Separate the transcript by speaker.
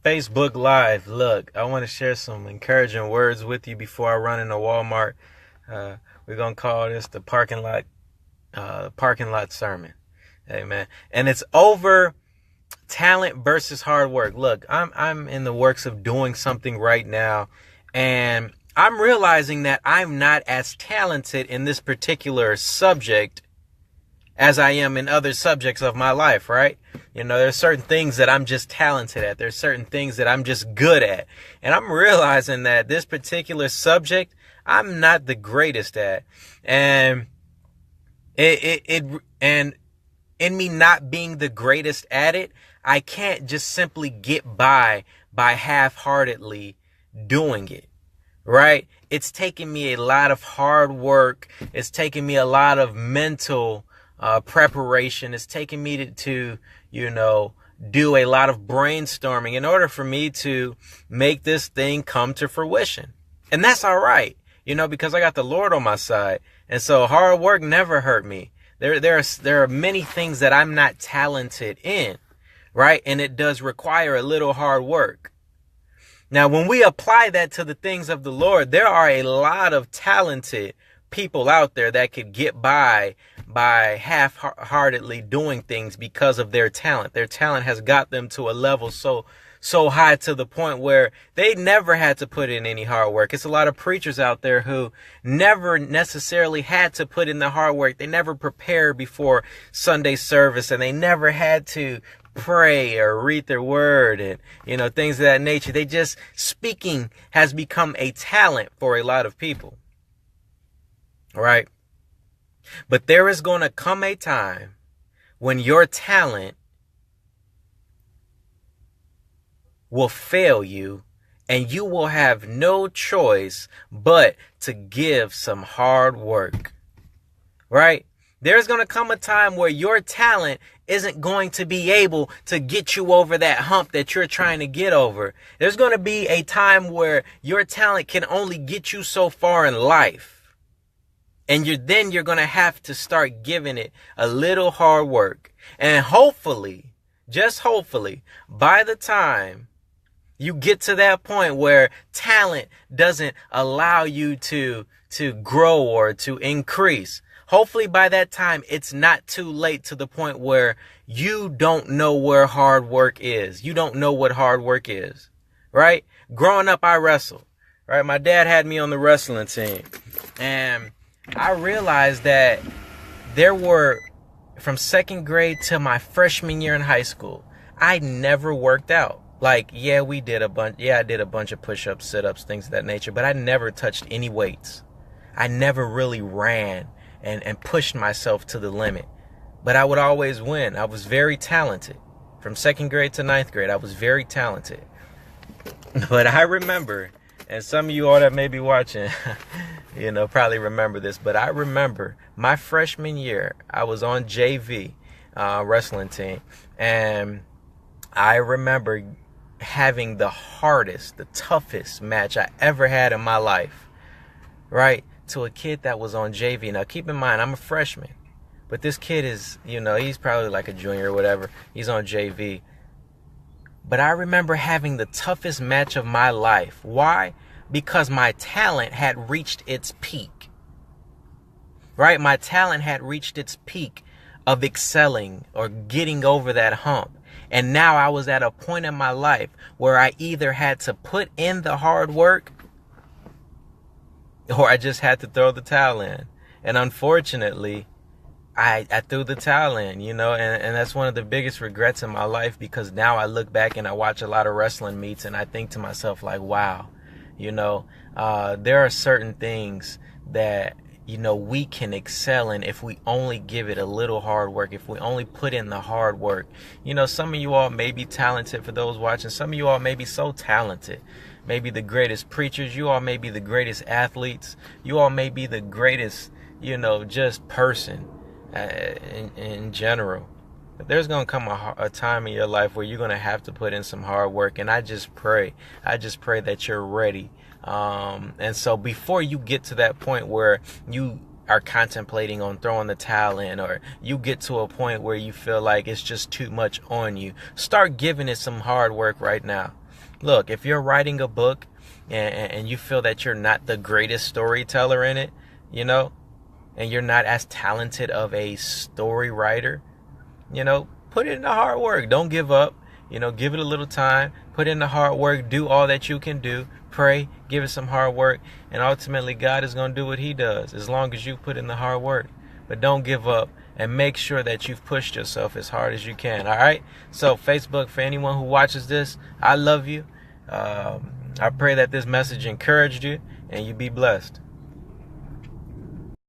Speaker 1: Facebook Live. Look, I want to share some encouraging words with you before I run into Walmart. We're gonna call this the parking lot sermon. Amen. And it's over talent versus hard work. Look, I'm in the works of doing something right now, and I'm realizing that I'm not as talented in this particular subject as I am in other subjects of my life, right? You know, there's certain things that I'm just talented at. There's certain things that I'm just good at. And I'm realizing that this particular subject, I'm not the greatest at. And and in me not being the greatest at it, I can't just simply get by half-heartedly doing it, right? It's taking me a lot of hard work. It's taking me a lot of mental preparation. It's taking me to do a lot of brainstorming in order for me to make this thing come to fruition. And that's all right, because I got the Lord on my side. And so hard work never hurt me. There are many things that I'm not talented in, right? And it does require a little hard work. Now, when we apply that to the things of the Lord, there are a lot of talented people out there that could get by half-heartedly doing things because of their talent. Their talent has got them to a level so high to the point where they never had to put in any hard work. It's a lot of preachers out there who never necessarily had to put in the hard work. They never prepared before Sunday service, and they never had to pray or read their word and, things of that nature. Speaking has become a talent for a lot of people. Right? But there is going to come a time when your talent will fail you, and you will have no choice but to give some hard work, right? There's going to come a time where your talent isn't going to be able to get you over that hump that you're trying to get over. There's going to be a time where your talent can only get you so far in life. And you're going to have to start giving it a little hard work. And hopefully, just hopefully, by the time you get to that point where talent doesn't allow you to grow or to increase, hopefully by that time, it's not too late to the point where you don't know where hard work is. You don't know what hard work is, right? Growing up, I wrestled, right? My dad had me on the wrestling team, and I realized that there were, from second grade to my freshman year in high school, I never worked out. Like, I did a bunch of push-ups, sit-ups, things of that nature, but I never touched any weights. I never really ran and pushed myself to the limit. But I would always win. I was very talented. From second grade to ninth grade, I was very talented. But I remember, and some of you all that may be watching, probably remember this, but I remember my freshman year, I was on JV wrestling team, and I remember having the toughest match I ever had in my life, right? To a kid that was on JV. Now, keep in mind, I'm a freshman, but this kid is, he's probably like a junior or whatever. He's on JV. But I remember having the toughest match of my life. Why? Because my talent had reached its peak, right? My talent had reached its peak of excelling or getting over that hump. And now I was at a point in my life where I either had to put in the hard work or I just had to throw the towel in. And unfortunately, I threw the towel in, and that's one of the biggest regrets in my life, because now I look back and I watch a lot of wrestling meets and I think to myself, like, wow, there are certain things that we can excel in if we only give it a little hard work, if we only put in the hard work. Some of you all may be talented, for those watching. Some of you all may be so talented, maybe the greatest preachers. You all may be the greatest athletes. You all may be the greatest, just person in general. But there's going to come a time in your life where you're going to have to put in some hard work. And I just pray that you're ready. And so before you get to that point where you are contemplating on throwing the towel in, or you get to a point where you feel like it's just too much on you, start giving it some hard work right now. Look, if you're writing a book and you feel that you're not the greatest storyteller in it, you know, and you're not as talented of a story writer, you know, put in the hard work. Don't give up. You know, give it a little time. Put in the hard work. Do all that you can do. Pray. Give it some hard work. And ultimately, God is going to do what he does as long as you put in the hard work. But don't give up. And make sure that you've pushed yourself as hard as you can. All right? So, Facebook, for anyone who watches this, I love you. I pray that this message encouraged you and you be blessed.